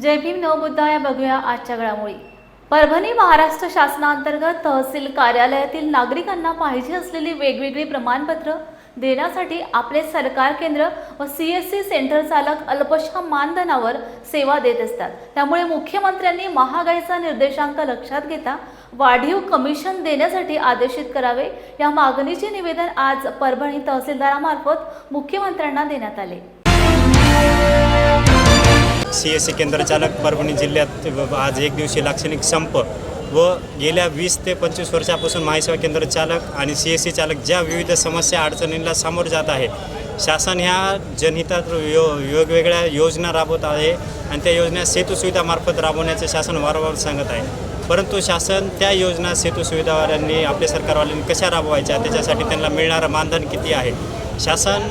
जय भीम नवबुद्धाया बघूया आजच्या घडामोडी। परभणी महाराष्ट्र शासनांतर्गत तहसील कार्यालयातील नागरिकांना पाहिजे असलेली वेगवेगळी प्रमाणपत्र देण्यासाठी आपले सरकार केंद्र व सीएससी सेंटर चालक अल्पशा मानधनावर सेवा देत असतात। त्यामुळे मुख्यमंत्र्यांनी महागाईचा निर्देशांक लक्षात घेता वाढीव कमिशन देण्यासाठी आदेशित करावे या मागणीचे निवेदन आज परभणी तहसीलदारामार्फत मुख्यमंत्र्यांना देण्यात आले। सीएससी केंद्र चालक परभणी जिल्ह्यात आज एक दिवसीय लाक्षणिक संप व गेल्या 20 ते 25 वर्षापासून महासेवा केंद्र चालक आणि सीएससी चालक ज्या विविध समस्या अडचणींना सामोरे जात आहे, शासन ह्या जनहितात वेगवेगळ्या योजना राबवत आहे आणि त्या योजना सेतू सुविधामार्फत राबवण्याचे शासन वारंवार सांगत आहे। परंतु शासन त्या योजना सेतू सुविधावाल्यांनी आपल्या सरकारवाल्यांनी कशा राबवायच्या, त्याच्यासाठी त्यांना मिळणारं मानधन किती आहे, शासन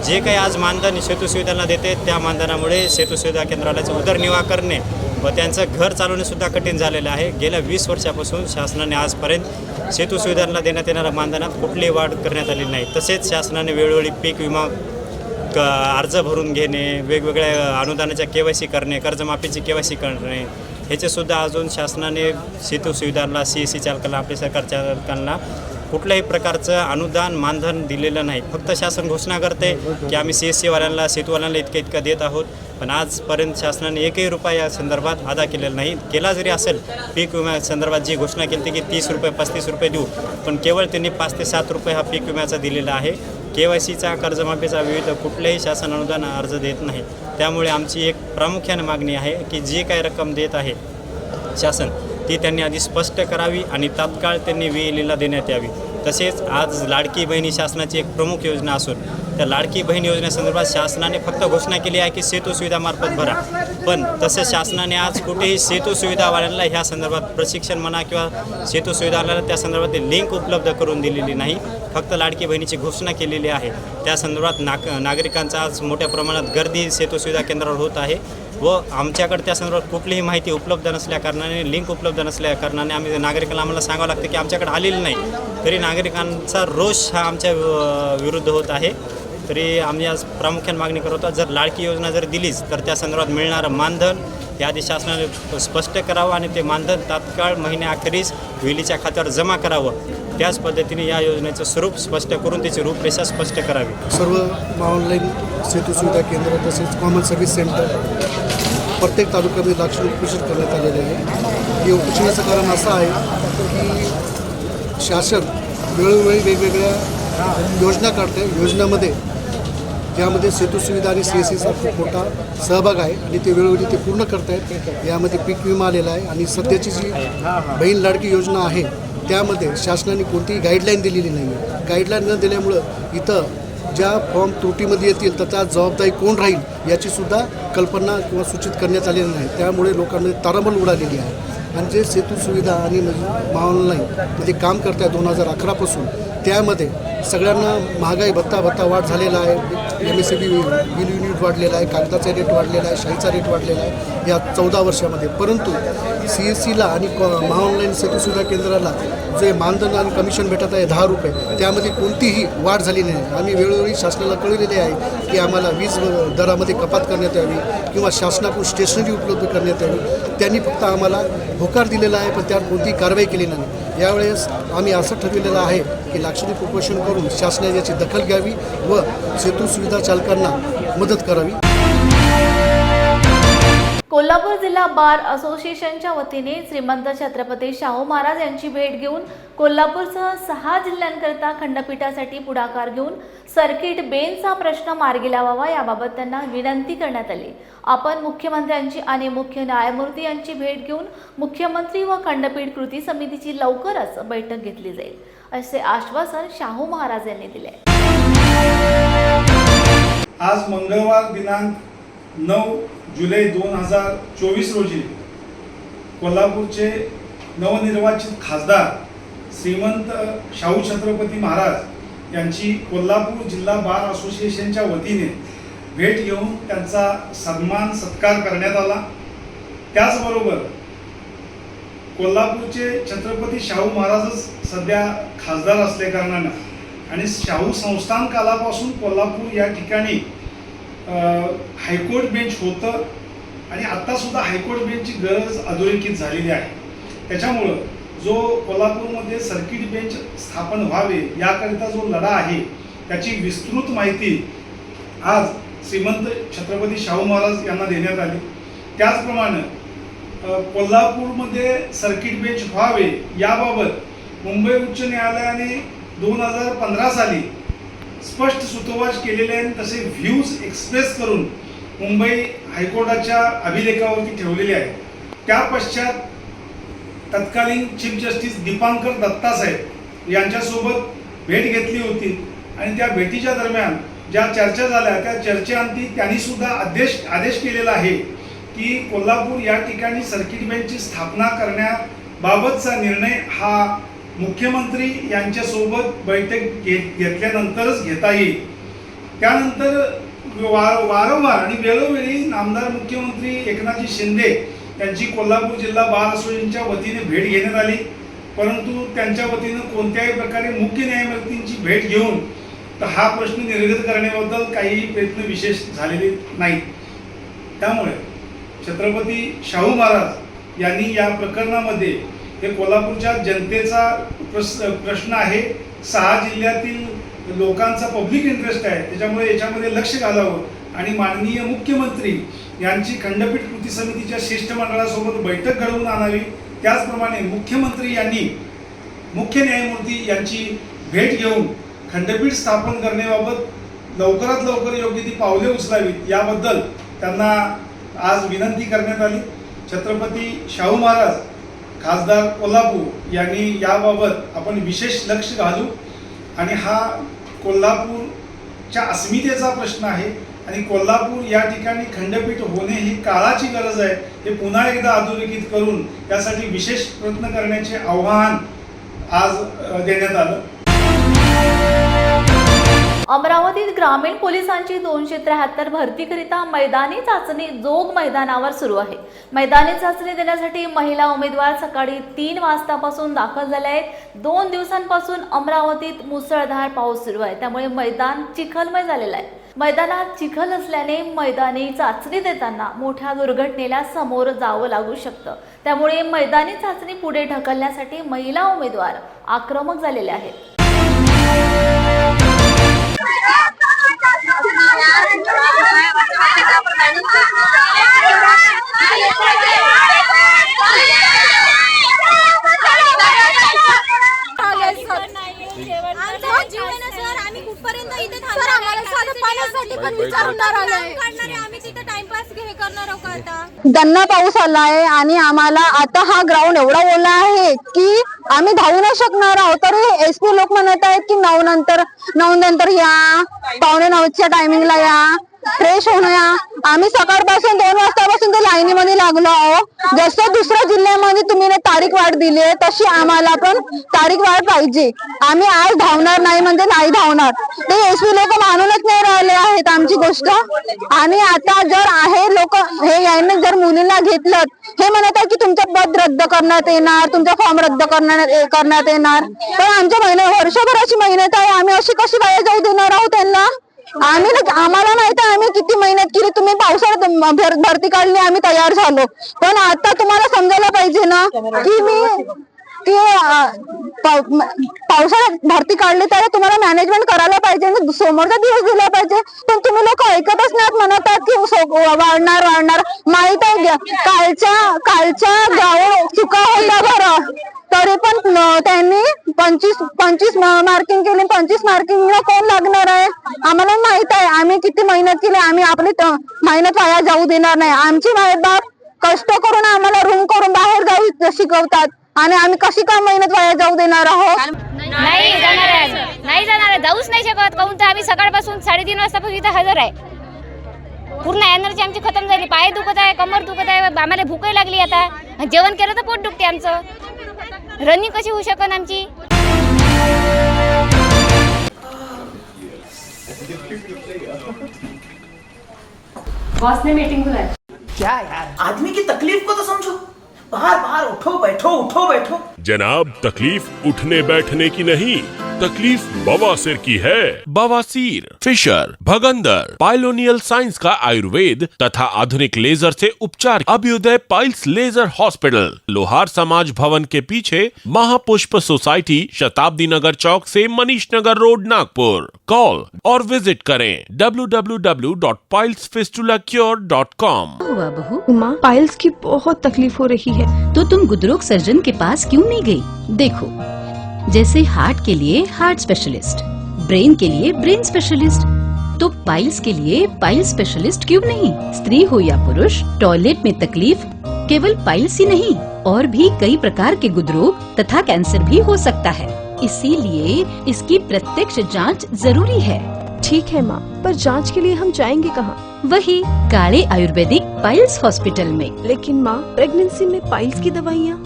जे काही आज मानधन सेतू सुविधांना देते त्या मानधनामुळे सेतू सुविधा केंद्रालयाचा उदरनिर्वाह करणे व त्यांचं घर चालवणेसुद्धा कठीण झालेलं आहे। गेल्या 20 वर्षापासून शासनाने आजपर्यंत सेतू सुविधांना देण्यात येणाऱ्या मानधनात कुठलीही वाढ करण्यात आली नाही। तसेच शासनाने वेळोवेळी पीक विमा अर्ज भरून घेणे, वेगवेगळ्या अनुदानाच्या KYC करणे, कर्जमाफीची KYC करणे, ह्याचेसुद्धा अजून शासनाने सेतू सुविधांना सीएससी चालकांना आपल्या सरकार चालकांना कुठल्याही प्रकारचं अनुदान मानधन दिलेलं नाही। फक्त शासन घोषणा करते की आम्ही सीएससीवाल्यांना सेतूवाल्यांना इतकं देत आहोत, पण आजपर्यंत शासनाने एकही रुपया या संदर्भात अदा केलेला नाही। केला जरी असेल, पीक विम्या संदर्भात जी घोषणा केली की 30 रुपये 35 रुपये देऊ, पण केवळ त्यांनी 5 ते 7 रुपये हा पीक विम्याचा दिलेला आहे। KYCचा कर्जमाफीचा विविध कुठलेही शासन अनुदान अर्ज देत नाही। त्यामुळे आमची एक प्रामुख्याने मागणी आहे की जी काही रक्कम देत आहे शासन ती त्यांनी आधी स्पष्ट करावी आणि तात्काळ त्यांनी VLEला देण्यात यावी। तसेच आज लाडकी बहिणी शासनाची एक प्रमुख योजना असून त्या लाडकी बहीण योजनेसंदर्भात शासनाने फक्त घोषणा केली आहे की सेतू सुविधामार्फत भरा, पण तसं शासनाने आज कुठेही सेतू सुविधावाल्यांना ह्या संदर्भात प्रशिक्षण म्हणा किंवा सेतू सुविधावाल्यांना त्या संदर्भात लिंक उपलब्ध करून दिलेली नाही। फक्त लाडकी बहिणीची घोषणा केलेली आहे। त्या संदर्भात नागरिकांचा आज मोठ्या प्रमाणात गर्दी सेतू सुविधा केंद्रावर होत आहे व आमच्याकडे त्या संदर्भात कुठलीही माहिती उपलब्ध नसल्या कारणाने, लिंक उपलब्ध नसल्या कारणाने आम्ही नागरिकांना आम्हाला सांगावं लागतं की आमच्याकडे आलेलं नाही। तरी नागरिकांचा रोष हा आमच्या विरुद्ध होत आहे। तरी आम्ही आज प्रामुख्याने मागणी करत आहोत, जर लाडकी योजना जर दिलीच तर त्या संदर्भात मिळणारं मानधन याआधी शासनाने स्पष्ट करावं आणि ते मानधन तात्काळ महिन्याअखेरीस VLEच्या खात्यावर जमा करावं। त्याच पद्धतीने या योजनेचं स्वरूप स्पष्ट करून त्याची रूपरेषा स्पष्ट करावी। सर्व ऑनलाईन सेतू सुविधा केंद्र तसेच कॉमन सर्व्हिस सेंटर प्रत्येक तालुक्यामध्ये लाक्षणिक उपोषण करण्यात आलेले आहे। हे उपोषणाचं कारण असं आहे की शासन वेळोवेळी वेगवेगळ्या योजना काढते, योजनामध्ये ज्यामध्ये सेतू सुविधा आणि CSCचा खूप मोठा सहभाग आहे आणि ते वेळोवेळी ते पूर्ण करत आहेत। यामध्ये पीक विमा आलेला आहे आणि सध्याची जी बहीण लाडकी योजना आहे त्यामध्ये शासनाने कोणतीही गाईडलाईन दिलेली नाही आहे। गाईडलाईन न दिल्यामुळं इथं ज्या फॉर्म त्रुटीमध्ये येतील तर त्या जबाबदारी कोण राहील याचीसुद्धा कल्पना किंवा सूचित करण्यात आलेली नाही। त्यामुळे लोकांमध्ये तारांबळ उडालेली आहे आणि जे सेतू सुविधा आणि ऑनलाईनमध्ये काम करत आहे 2011 पासून, त्यामध्ये सगळ्यांना महागाई भत्ता वाढ झालेला आहे। MSCB बिल युनिट वाढलेला आहे, कागदाचा रेट वाढलेला आहे, शाईचा रेट वाढलेला आहे या 14 वर्षामध्ये। परंतु CSCला आणि ऑनलाईन सेतू सुविधा केंद्राला जे मानधन आणि कमिशन भेटत आहे 10 रुपये, त्यामध्ये कोणतीही वाढ झाली नाही। आम्ही वेळोवेळी शासनाला कळवलेले आहे की आम्हाला वीज दरामध्ये कपात करण्यात यावी किंवा शासनाकडून स्टेशनरी उपलब्ध करण्यात यावी। त्यांनी फक्त आम्हाला होकार दिलेला आहे, पण त्यावर कोणतीही कारवाई केली नाही। यावेळेस आम्ही असं ठरवलेलं आहे की लाक्षणिक उपोषण करून शासनाने याची दखल घ्यावी व सेतू सुविधा चालकांना मदत करावी। कोल्हापूर जिल्हा बार असोसिएशनच्या वतीने श्रीमंत छत्रपती शाहू महाराज यांची भेट घेऊन कोल्हापूरसह 6 जिल्ह्यांकरता खंडपीठासाठी पुढाकार घेऊन सर्किट बेंचचा प्रश्न मार्गी लावावा याबाबत त्यांना विनंती करण्यात आली। आपण मुख्यमंत्र्यांची आणि मुख्य न्यायमूर्ती यांची भेट घेऊन मुख्यमंत्री व खंडपीठ कृती समितीची लवकरच बैठक घेतली जाईल असे आश्वासन शाहू महाराज यांनी दिले। आज मंगळवार दिनांक 9 जुलै 2024 रोजी कोल्हापूरचे नवनिर्वाचित खासदार श्रीमंत शाहू छत्रपती महाराज यांची कोल्हापूर जिल्हा बार असोसिएशनच्या वतीने भेट घेऊन त्यांचा सन्मान सत्कार करण्यात आला। त्याचबरोबर कोल्हापूरचे छत्रपती शाहू महाराजच सध्या खासदार असल्या कारणानं आणि शाहू संस्थान कालापासून कोल्हापूर या ठिकाणी हायकोर्ट बेंच होतं आणि आत्तासुद्धा हायकोर्ट बेंचची गरज अधोरेखित झालेली आहे. त्याच्यामुळं जो कोल्हापूरमध्ये सर्किट बेंच स्थापन व्हावे याकरिता जो लढा आहे त्याची विस्तृत माहिती आज श्रीमंत छत्रपती शाहू महाराज यांना देण्यात आली. त्याचप्रमाणे कोल्हापूरमध्ये सर्किट बेंच व्हावे याबाबत मुंबई उच्च न्यायालयाने 2015 साली स्पष्ट सूतोवाच केलेले आहे. तसे व्ह्यूज एक्सप्रेस करून मुंबई हायकोर्टाच्या अभिलेखावरती ठेवलेले आहे. त्या पश्चात तत्कालीन चीफ जस्टिस दीपांकर दत्तासाहेब यांच्यासोबत भेट घेतली होती आणि त्या भेटीच्या दरम्यान ज्या चर्चा झाल्या त्या चर्चेअंती त्यांनी सुद्धा आदेश केलेला आहे की कोल्हापूर या ठिकाणी सर्किट बेंचची स्थापना करण्याबाबतचा निर्णय हा मुख्यमंत्री यांच्यासोबत बैठक घेतल्यानंतरच घेता येईल. त्यानंतर वारंवार आणि वेळोवेळी नामदार मुख्यमंत्री एकनाथजी शिंदे यांची कोल्हापूर जिल्हा बार असोसिएशनच्या वतीने भेट घेण्यात आली, परंतु त्यांच्या वतीनं कोणत्याही प्रकारे मुख्य न्यायमूर्तींची भेट घेऊन तर हा प्रश्न निर्गत करण्याबद्दल काही प्रयत्न विशेष झालेले नाहीत. त्यामुळे छत्रपती शाहू महाराज यांनी या प्रकरणामध्ये हे कोल्हापूरच्या जनतेचा प्रश्न आहे, 6 जिल्ह्यातील लोकांचा पब्लिक इंटरेस्ट आहे, त्याच्यामुळे याच्यामध्ये लक्ष घालावं आणि माननीय मुख्यमंत्री यांची खंडपीठ कृती समितीच्या शिष्टमंडळासोबत बैठक घडवून आणावी. त्याचप्रमाणे मुख्यमंत्री यांनी मुख्य न्यायमूर्ती यांची भेट घेऊन खंडपीठ स्थापन करण्याबाबत लवकरात लवकर योग्य ती पावले उचलावीत याबद्दल त्यांना आज विनंती करण्यात आली. छत्रपती शाहू महाराज खासदार कोल्हापूर यांनी याबाबत आपण विशेष लक्ष घालू आणि हा कोल्हापूरच्या अस्मितेचा प्रश्न आहे आणि कोल्हापूर या ठिकाणी खंडपीठ होणे ही काळाची गरज आहे. हे पुन्हा एकदा अधोरेखित करून त्यासाठी विशेष प्रयत्न करण्याचे आव्हान आज देण्यात आलं. अमरावतीत ग्रामीण पोलिसांची 273 भरतीकरिता मैदानी चाचणी जोग मैदानावर सुरू आहे. मैदानी चाचणी देण्यासाठी महिला उमेदवार सकाळी 3 वाजतापासून दाखल झाल्या आहेत. 2 दिवसांपासून अमरावतीत मुसळधार पाऊस सुरू आहे, त्यामुळे मैदान चिखलमय झालेलं आहे. मैदानात चिखल असल्याने मैदानी चाचणी देताना मोठ्या दुर्घटनेला समोर जावं लागू शकतं. त्यामुळे मैदानी चाचणी पुढे ढकलण्यासाठी महिला उमेदवार आक्रमक झालेले आहेत. दन्ना पाऊस आलाय आणि आम्हाला आता हा ग्राउंड एवढा ओला आहे की आम्ही धावू नाही शकणार आहोत. तर एसपी लोक म्हणत आहेत की 9 नंतर या, 8:45च्या टायमिंगला या, फ्रेश होऊन या. आम्ही सकाळपासून 2 वाजतापासून तर लाईनीमध्ये लागलो आहोत. जसं दुसऱ्या जिल्ह्यामध्ये तुम्ही तारीख वाढ दिली आहे तशी आम्हाला पण तारीख वाढ पाहिजे. आम्ही आज धावणार नाही म्हणजे नाही धावणार. ते एसपी लोक मानूनच नाही राहिले आहेत आमची गोष्ट. आणि आता जर आहे लोक हे यांनी जर मुलींना घेतलं, हे म्हणत आहे की तुमचं पद रद्द करण्यात येणार, तुमचा फॉर्म रद्द करण्यात येणार. पण आमच्या वर्षभराची मेहनत आहे, आम्ही अशी कशी वाया जाऊ देणार आहोत त्यांना? आम्हाला माहित आहे आम्ही किती मेहनत केली. तुम्ही पावसाळ्यात भरती काढली, आम्ही तयार झालो. पण आता तुम्हाला समजायला पाहिजे ना की पावसाळ्यात भरती काढली तर तुम्हाला मॅनेजमेंट करायला पाहिजे, समोरचा दिवस दिला पाहिजे. पण तुम्ही लोक ऐकतच नाहीत, म्हणतात की वाढणार. माहित आहे कालच्या ग्राउंड चुका होता बरं, तरी पण त्यांनी 25 मार्किंग केली. 25 मार्किंगला कोण लागणार आहे? आम्हाला माहित आहे आम्ही किती मेहनत केली. आम्ही आपली मेहनत वाया जाऊ देणार नाही. आमची मायबाप कष्ट करून आम्हाला रूम करून बाहेर जाऊ शिकवतात आणि आम्ही कशी काय मेहनत वाया जाऊ देणार आहोत? नाही जाणार आहे, जाऊच नाही शकत. काहून तर आम्ही सकाळपासून 3:30 वाजतापासून इथं हजर आहे. पूर्ण एनर्जी आमची खतम झाली. पाय दुखत आहे, कमर दुखत आहे, आम्हाला भूकही लागली. आता जेवण केलं तर पोट दुखते आमचं. रनिंग कशी होऊ शकन आमची? बॉस ने मीटिंग बुलाई। क्या यार, आदमी की तकलीफ को तो समझो। बाहर बाहर उठो बैठो उठो बैठो। जनाब, तकलीफ उठने बैठने की नहीं, तकलीफ बवासीर की है? बवासीर, फिशर, भगंदर, पाइलोनियल साइंस का आयुर्वेद तथा आधुनिक लेजर से उपचार। अभ्युदय पाइल्स लेजर हॉस्पिटल, लोहार समाज भवन के पीछे, महापुष्प सोसाइटी, शताब्दी नगर चौक से मनीष नगर रोड, नागपुर। कॉल और विजिट करें www.pilesfistulacure.com। हुआ बहू? माँ, पाइल्स की बहुत तकलीफ हो रही है। तो तुम गुदरोग सर्जन के पास क्यों नहीं गई? देखो, जैसे हार्ट के लिए हार्ट स्पेशलिस्ट, ब्रेन के लिए ब्रेन स्पेशलिस्ट, तो पाइल्स के लिए पाइल्स स्पेशलिस्ट क्यों नहीं? स्त्री हो या पुरुष, टॉयलेट में तकलीफ केवल पाइल्स ही नहीं, और भी कई प्रकार के गुदरोग तथा कैंसर भी हो सकता है। इसीलिए इसकी प्रत्यक्ष जांच जरूरी है। ठीक है माँ, पर जांच के लिए हम जाएंगे कहाँ? वही काले आयुर्वेदिक पाइल्स हॉस्पिटल में। लेकिन माँ, प्रेगनेंसी में पाइल्स की दवाइयाँ?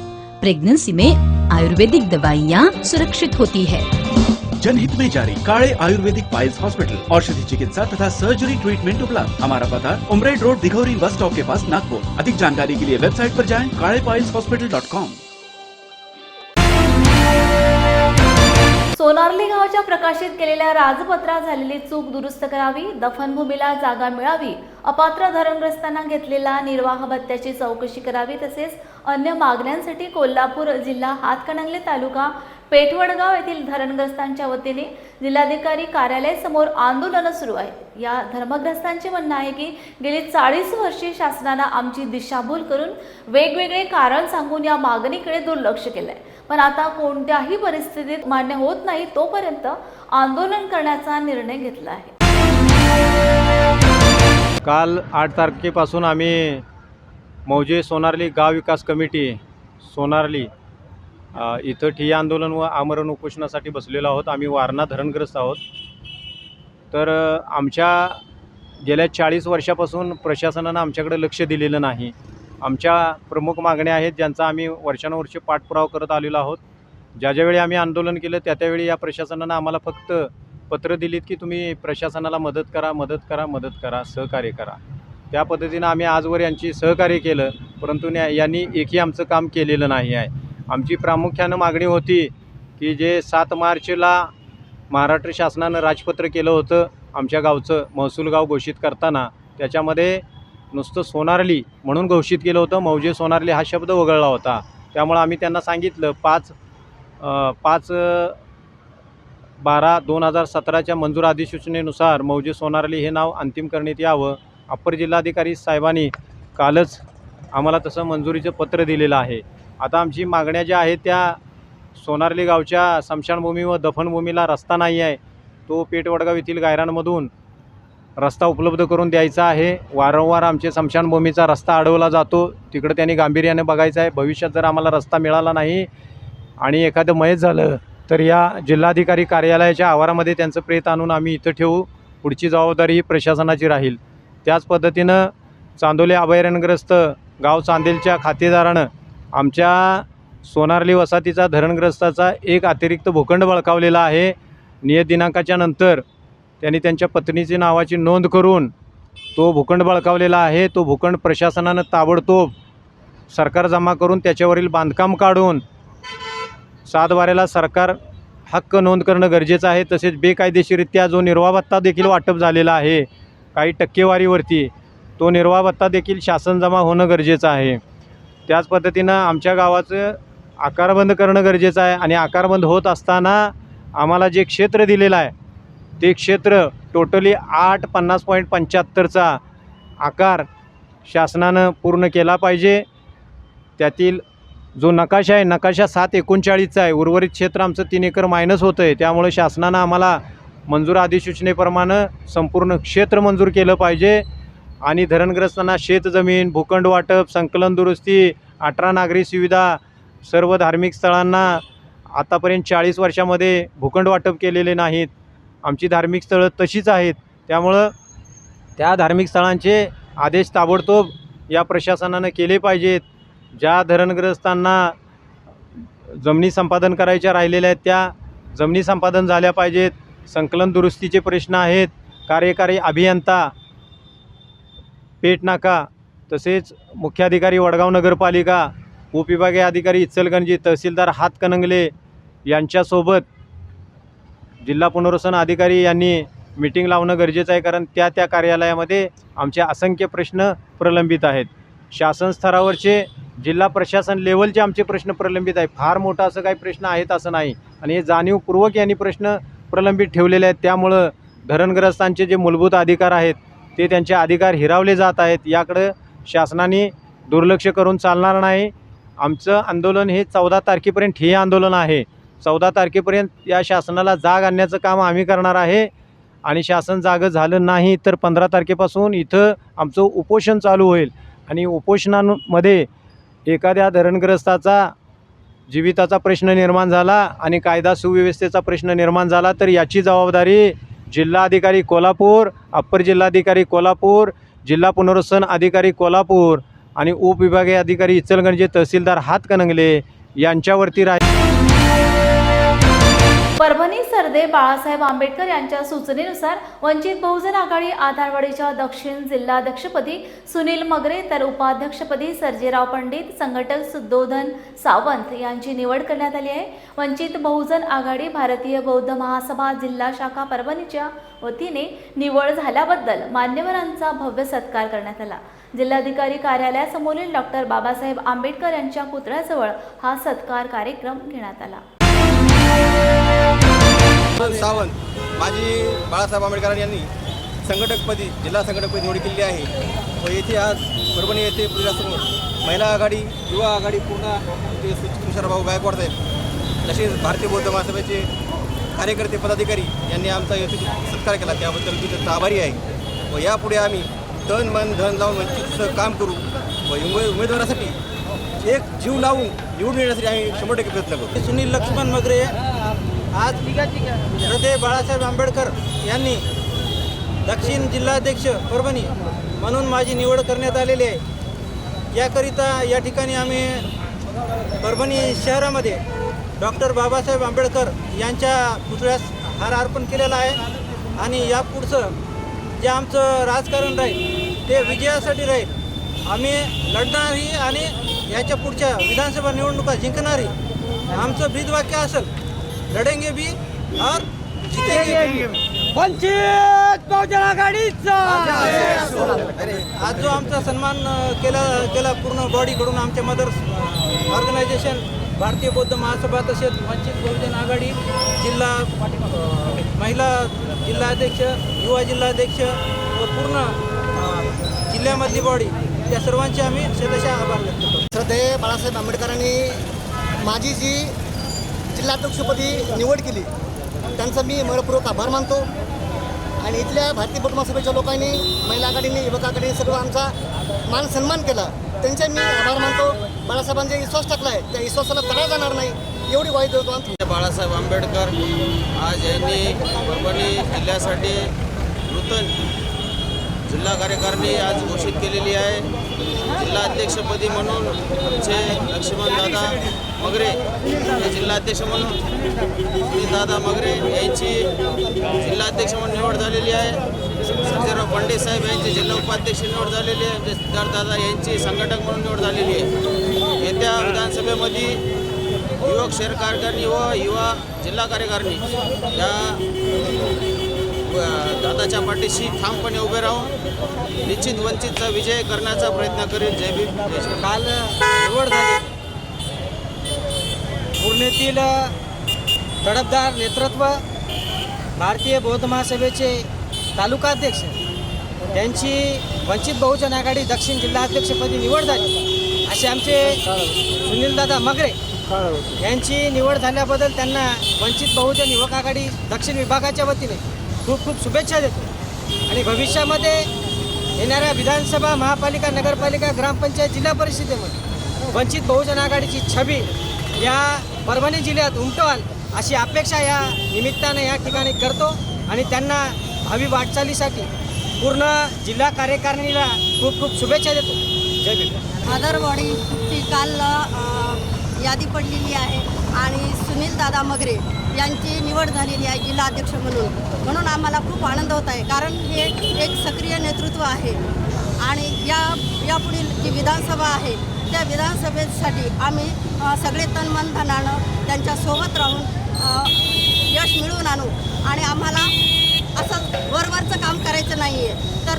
प्रेगनेंसी में आयुर्वेदिक दवाइयाँ सुरक्षित होती है। जनहित में जारी काले आयुर्वेदिक पाइल्स हॉस्पिटल, औषधि चिकित्सा तथा सर्जरी ट्रीटमेंट उपलब्ध। हमारा पता उमरेड रोड, दिघौरी बस स्टॉप के पास, नागपुर। अधिक जानकारी के लिए वेबसाइट पर जाएं kalepileshospital.com। सोनारली गावाच्या प्रकाशित केलेल्या राजपत्रात झालेली चूक दुरुस्त करावी, दफनभूमीला जागा मिळावी, अपात्र धरणग्रस्तांना घेतलेला निर्वाह भत्त्याची चौकशी करावी, तसेच अन्य मागण्यांसाठी कोल्हापूर जिल्हा हातकणंगले तालुका पेठवडगाव येथील धरणग्रस्तांच्या वतीने जिल्हाधिकारी कार्यालयासमोर आंदोलन सुरू आहे। या धर्मग्रस्तांचे म्हणणं आहे की गेली 40 वर्षे शासनाने आमची दिशाभूल करून वेगवेगळे कारण सांगून या मागणीकडे दुर्लक्ष केलंय, पण आता कोणत्याही परिस्थितीत मान्य होत नाही तोपर्यंत आंदोलन करण्याचा निर्णय घेतला आहे। काल 8 तारखेपासून आम्ही मौजे सोनारली गाव विकास कमिटी सोनारली इथं ठिय्या आंदोलन व आमरण उपोषणासाठी बसलेलो आहोत। आम्ही वारणा धरणग्रस्त आहोत। तर आमच्या गेल्या 40 वर्षापासून प्रशासनानं आमच्याकडे लक्ष दिलेलं नाही। आमच्या प्रमुख मागण्या आहेत ज्यांचा आम्ही वर्षानुवर्षे पाठपुरावा करत आलेलो आहोत। ज्यावेळी आम्ही आंदोलन केलं त्यावेळी या प्रशासनानं आम्हाला फक्त पत्र दिलीत की तुम्ही प्रशासनाला मदत करा, सहकार्य करा। त्या पद्धतीनं आम्ही आजवर यांची सहकार्य केलं, परंतु यांनी एकही आमचं काम केलेलं नाही आहे। आमची प्रामुख्यानं मागणी होती की जे 7 मार्चला महाराष्ट्र शासनानं राजपत्र केलं होतं आमच्या गावचं महसूल गाव घोषित करताना, त्याच्यामध्ये नुसतं सोनारली म्हणून घोषित केलं होतं, मौजे सोनारली हा शब्द वगळला होता। त्यामुळे आम्ही त्यांना सांगितलं 5/12/2017च्या मंजूर अधिसूचनेनुसार मौजे सोनारली हे नाव अंतिम करण्यात यावं। अप्पर जिल्हाधिकारी साहेबांनी कालच आम्हाला तसं मंजुरीचं पत्र दिलेलं आहे। आता आमची मागण्या ज्या आहेत त्या सोनारली गावच्या स्मशानभूमी व दफनभूमीला रस्ता नाही आहे, तो पेठवडगाव येथील गायरांमधून रस्ता उपलब्ध करून द्यायचा आहे। वारंवार आमचे स्मशानभूमीचा रस्ता अडवला जातो, तिकडे त्यांनी गांभीर्याने बघायचं आहे। भविष्यात जर आम्हाला रस्ता मिळाला नाही आणि एखादं मयत झालं तर या जिल्हाधिकारी कार्यालयाच्या आवारामध्ये त्यांचं प्रेत आणून आम्ही इथं ठेवू, पुढची जबाबदारी ही प्रशासनाची राहील। त्याच पद्धतीनं चांदोली अभयारण्यग्रस्त गाव चांदेलच्या खातेदारानं आमच्या सोनारली वसाहतीचा धरणग्रस्ताचा एक अतिरिक्त भूखंड बळकावलेला आहे। नियत दिनांकाच्या नंतर त्यांनी त्यांच्या पत्नीची नावाची नोंद करून तो भूखंड बळकावलेला आहे। तो भूखंड प्रशासनानं ताबडतोब सरकार जमा करून त्याच्यावरील बांधकाम काढून 7/12ला सरकार हक्क नोंद करणं गरजेचं आहे। तसेच बेकायदेशीररित्या जो निर्वाह भत्ता देखील वाटप झालेला आहे काही टक्केवारीवरती, तो निर्वाह भत्ता देखील शासन जमा होणं गरजेचं आहे। त्याच पद्धतीनं आमच्या गावाचं आकारबंद करणं गरजेचं आहे आणि आकारबंद होत असताना आम्हाला जे क्षेत्र दिलेलं आहे ते क्षेत्र टोटली 850.75चा आकार शासनानं पूर्ण केला पाहिजे। त्यातील जो नकाशा आहे, नकाशा 739चा आहे, उर्वरित क्षेत्र आमचं 3 एकर मायनस होतं आहे। त्यामुळे शासनानं आम्हाला मंजूर अधिसूचनेप्रमाणे संपूर्ण क्षेत्र मंजूर केलं पाहिजे आणि धरणग्रस्तांना शेतजमीन, भूखंड वाटप, संकलन दुरुस्ती, 18 नागरी सुविधा, सर्व धार्मिक स्थळांना आतापर्यंत 40 वर्षामध्ये भूखंड वाटप केलेले नाहीत। आमची धार्मिक स्थळं तशीच आहेत, त्यामुळं त्या धार्मिक स्थळांचे आदेश ताबडतोब या प्रशासनानं केले पाहिजेत। ज्या धरणग्रस्तांना जमिनी संपादन करायच्या राहिलेल्या आहेत त्या जमिनी संपादन झाल्या पाहिजेत। संकलन दुरुस्तीचे प्रश्न आहेत, कार्यकारी अभियंता पेठनाका, तसेच मुख्याधिकारी वडगाव नगरपालिका, उपविभागीय अधिकारी इचलकरंजी, तहसीलदार हातकणंगले यांच्यासोबत जिल्हा पुनर्वसन अधिकारी यांनी मीटिंग लावणं गरजेचं आहे, कारण त्या कार्यालयामध्ये आमचे असंख्य प्रश्न प्रलंबित आहेत. शासन स्तरावरचे, जिल्हा प्रशासन लेवलचे आमचे प्रश्न प्रलंबित आहे. फार मोठा असं काही प्रश्न आहेत असं नाही, आणि हे जाणीवपूर्वक यांनी प्रश्न प्रलंबित ठेवलेले आहेत. त्यामुळं धरणग्रस्तांचे जे मूलभूत अधिकार आहेत ते त्यांचे अधिकार हिरावले जात आहेत. याकडं शासनाने दुर्लक्ष करून चालणार नाही. आमचं आंदोलन हे 14 तारखेपर्यंत हे आंदोलन आहे. 14 तारखेपर्यंत या शासनाला जाग आणण्याचं काम आम्ही करणार आहे, आणि शासन जागं झालं नाही तर 15 तारखेपासून इथं आमचं उपोषण चालू होईल. आणि उपोषणामध्ये एखाद्या धरणग्रस्ताचा जीविताचा प्रश्न निर्माण झाला आणि कायदा सुव्यवस्थेचा प्रश्न निर्माण झाला तर याची जबाबदारी जिल्हाधिकारी कोल्हापूर, अप्पर जिल्हाधिकारी कोल्हापूर, जिल्हा पुनर्वसन अधिकारी कोल्हापूर आणि उपविभागीय अधिकारी इचलकरंजी तहसीलदार हातकणंगले यांच्यावरती परभणी सरदे बाळासाहेब आंबेडकर यांच्या सूचनेनुसार वंचित बहुजन आघाडी आधारवाडीच्या दक्षिण जिल्हाध्यक्षपदी सुनील मगरे तर उपाध्यक्षपदी सर्जेराव पंडित, संघटक सुद्धोधन सावंत यांची निवड करण्यात आली आहे. वंचित बहुजन आघाडी भारतीय बौद्ध महासभा जिल्हा शाखा परभणीच्या वतीने निवड झाल्याबद्दल मान्यवरांचा भव्य सत्कार करण्यात आला. जिल्हाधिकारी कार्यालयासमोरील डॉक्टर बाबासाहेब आंबेडकर यांच्या पुतळ्याजवळ हा सत्कार कार्यक्रम घेण्यात आला. सावंत माजी बाळासाहेब आंबेडकर यांनी संघटकपदी, जिल्हा संघटकपदी निवड केली आहे व येथे आज परभणी येथे पुण्यासमोर महिला आघाडी, युवा आघाडी पूर्ण ते तुषारभाऊ गायकवाड साहेब तसेच भारतीय बौद्ध महासभेचे कार्यकर्ते पदाधिकारी यांनी आमचा यशस्वी सत्कार केला. त्याबद्दल मी त्यांचा आभारी आहे व यापुढे आम्ही तन मन धन लावून वंचितचं काम करू व उमेदवारासाठी एक जीव लावून निवडून येण्यासाठी आम्ही 100% प्रयत्न करू. सुनील लक्ष्मण मगरे आज सरदे बाळासाहेब आंबेडकर यांनी दक्षिण जिल्हाध्यक्ष परभणी म्हणून माझी निवड करण्यात आलेली आहे. याकरिता या ठिकाणी आम्ही परभणी शहरामध्ये डॉक्टर बाबासाहेब आंबेडकर यांच्या पुतळ्यास हार अर्पण केलेला आहे. आणि यापुढचं जे आमचं राजकारण राहील ते विजयासाठी राहील. आम्ही लढणारही आणि याच्या पुढच्या विधानसभा निवडणुका जिंकणारी. आमचं ब्रीदवाक्य असेल, लढेंगे भी और जीतेंगे भी. वंचित बहुजन आघाडीचा आज जो आमचा सन्मान केला पूर्ण बॉडीकडून, आमच्या मदर्स ऑर्गनायझेशन भारतीय बौद्ध महासभा तसेच वंचित बहुजन आघाडी जिल्हा महिला जिल्हाध्यक्ष, युवा जिल्हाध्यक्ष व पूर्ण जिल्ह्यामधली बॉडी, त्या सर्वांचे आम्ही शतशः आभार व्यक्त करतो. श्रद्धेय बाळासाहेब आंबेडकरांनी माझी जी जिल्हाध्यक्षपदी निवड केली त्यांचा मी मनपूर्वक आभार मानतो. आणि इथल्या भारतीय बौद्ध महासभेच्या लोकांनी, महिला आघाडीने, युवक आघाडीने सर्व आमचा मान सन्मान केला, त्यांचे मी आभार मानतो. बाळासाहेबांचा विश्वास टाकला आहे त्या विश्वासाला तडा जाणार नाही एवढी वाईट देतो आमची. बाळासाहेब आंबेडकर आज यांनी परभणी जिल्ह्यासाठी नूतन जिल्हा कार्यकारिणी आज घोषित केलेली आहे. जिल्हाध्यक्षपदी म्हणून आमचे लक्ष्मणदादा मगरे हे जिल्हाध्यक्ष म्हणून, सुनीलदादा मगरे यांची जिल्हाध्यक्ष म्हणून निवड झालेली आहे. सर्जेराव पंडित साहेब यांची जिल्हा उपाध्यक्ष निवड झालेली आहे. सिद्धार्थदादा यांची संघटक म्हणून निवड झालेली आहे. येत्या विधानसभेमध्ये युवक शहर कार्यकारिणी व युवा जिल्हा कार्यकारिणी या दादाच्या पाठीशी ठामपणे उभे राहून निश्चित वंचितचा विजय करण्याचा प्रयत्न करेल. जय भीम. काल निवड झाली. पूर्णेतील तडफदार नेतृत्व भारतीय बौद्ध महासभेचे तालुकाध्यक्ष त्यांची वंचित बहुजन आघाडी दक्षिण जिल्हाध्यक्षपदी निवड झाली. असे आमचे सुनीलदादा मगरे यांची निवड झाल्याबद्दल त्यांना वंचित बहुजन युवक आघाडी दक्षिण विभागाच्या वतीने खूप खूप शुभेच्छा देतो. आणि भविष्यामध्ये येणाऱ्या विधानसभा, महापालिका, नगरपालिका, ग्रामपंचायत, जिल्हा परिषदेमध्ये वंचित बहुजन आघाडीची छबी या परभणी जिल्ह्यात उमटवाल अशी अपेक्षा या निमित्ताने या ठिकाणी करतो. आणि त्यांना भावी वाटचालीसाठी पूर्ण जिल्हा कार्यकारिणीला खूप खूप शुभेच्छा देतो. जय भीम. आधारवाडीची काल यादी पडलेली आहे आणि सुनीलदादा मगरे यांची निवड झालेली आहे जिल्हाध्यक्ष म्हणून आम्हाला खूप आनंद होत आहे. कारण हे एक सक्रिय नेतृत्व आहे आणि यापुढील जी विधानसभा आहे त्या विधानसभेसाठी आम्ही सगळे तन मन धनानं त्यांच्यासोबत राहून यश मिळवून आणू आणि आम्हाला असं वरवरचं काम करायचं नाही आहे. तर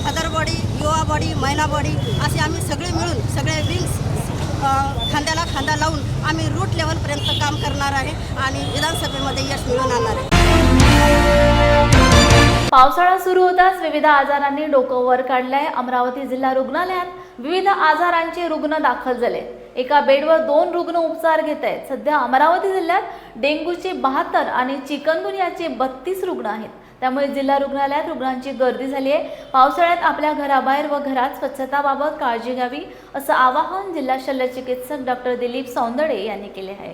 फादर बॉडी, युवा बॉडी, महिला बॉडी असे आम्ही सगळे मिळून सगळे विंग्स खांद्याला खांदा लावून आम्ही रूट लेवलपर्यंत काम करणार आहे आणि विधानसभेमध्ये यश मिळवून आणणार आहे. पावसाळा सुरू होताच विविध आजारांनी डोकं वर काढलंय. अमरावती जिल्हा रुग्णालयात विविध आजारांचे रुग्ण दाखल झाले. एका बेडवर 2 रुग्ण उपचार घेत आहेत. सध्या अमरावती जिल्ह्यात डेंग्यूचे 72 आणि चिकनगुनियाचे 32 रुग्ण आहेत. त्यामुळे जिल्हा रुग्णालयात रुग्णांची गर्दी झाली आहे. पावसाळ्यात आपल्या घराबाहेर व घरात स्वच्छताबाबत काळजी घ्यावी असं आवाहन जिल्हा शल्यचिकित्सक डॉक्टर दिलीप सौंदडे यांनी केले आहे.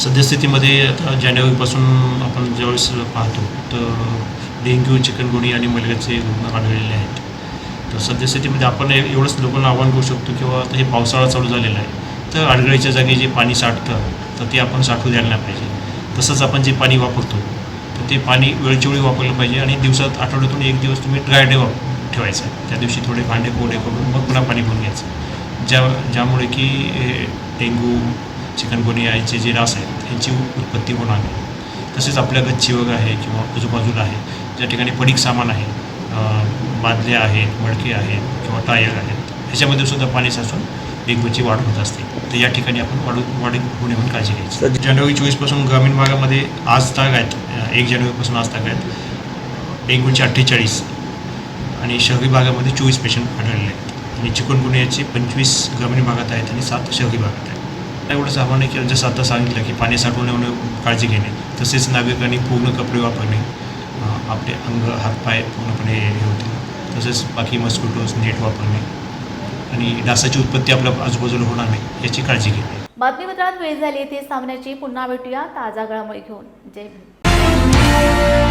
सद्यस्थितीमध्ये आता जानेवारीपासून आपण ज्यावेळेस पाहतो तर डेंग्यू, चिकनगुनिया आणि मलेरियाचे रुग्ण आढळलेले आहेत. तर सद्यस्थितीमध्ये आपण एवढंच लोकांना आवाहन करू शकतो किंवा आता हे पावसाळा चालू झालेला आहे तर आडगळीच्या जागी जे पाणी साठतं तर ते आपण साठवू द्यायला नाही पाहिजे. तसंच आपण जे पाणी वापरतो तर ते पाणी वेळच्या वेळी वापरलं पाहिजे आणि दिवसात आठवड्यातून 1 दिवस तुम्ही ड्राय डे ठेवायचा. त्या दिवशी थोडे भांडे कोरडे करून मग पुन्हा पाणी भरून घ्यायचं. ज्यामुळे की डेंग्यू, चिकनगुनिया यांचे जे डास आहेत यांची उत्पत्ती होणार नाही. तसेच आपल्या गच्ची वगैरे आहे किंवा आजूबाजूला आहे ज्या ठिकाणी पडीक सामान आहे, बादल्या आहेत, मडके आहेत किंवा टायर आहेत, ह्याच्यामध्ये सुद्धा पाणी साचून डेंग्यूची वाढ होत असते. तर या ठिकाणी आपण वाढ होऊ नये म्हणून काळजी घ्यायची. जानेवारी 24पासून ग्रामीण भागामध्ये आज ताग आहेत, 1 जानेवारीपासून आज ताग आहेत डेंग्यूचे 48 आणि शहरी भागामध्ये 24 पेशंट आढळलेले आहेत आणि चिकनगुनियाचे 25 ग्रामीण भागात आहेत आणि 7 शहरी भागात आहेत. एवढंच आव्हान आहे की जसं आता सांगितलं की पाणी साठवून काळजी घेणे, तसेच नागरिकांनी पूर्ण कपडे वापरणे, आपले अंग हातपाय पूर्णपणे हे होते, तसेच बाकी मस्किटोज नेट वापरणे आणि डासाची उत्पत्ती आपल्या आजूबाजूला होणार नाही याची काळजी घेणे. बातमीपत्रात वेळ झाली ते सामन्याची. पुन्हा भेटूया ताजा घडामोडी घेऊन. जय हिंद.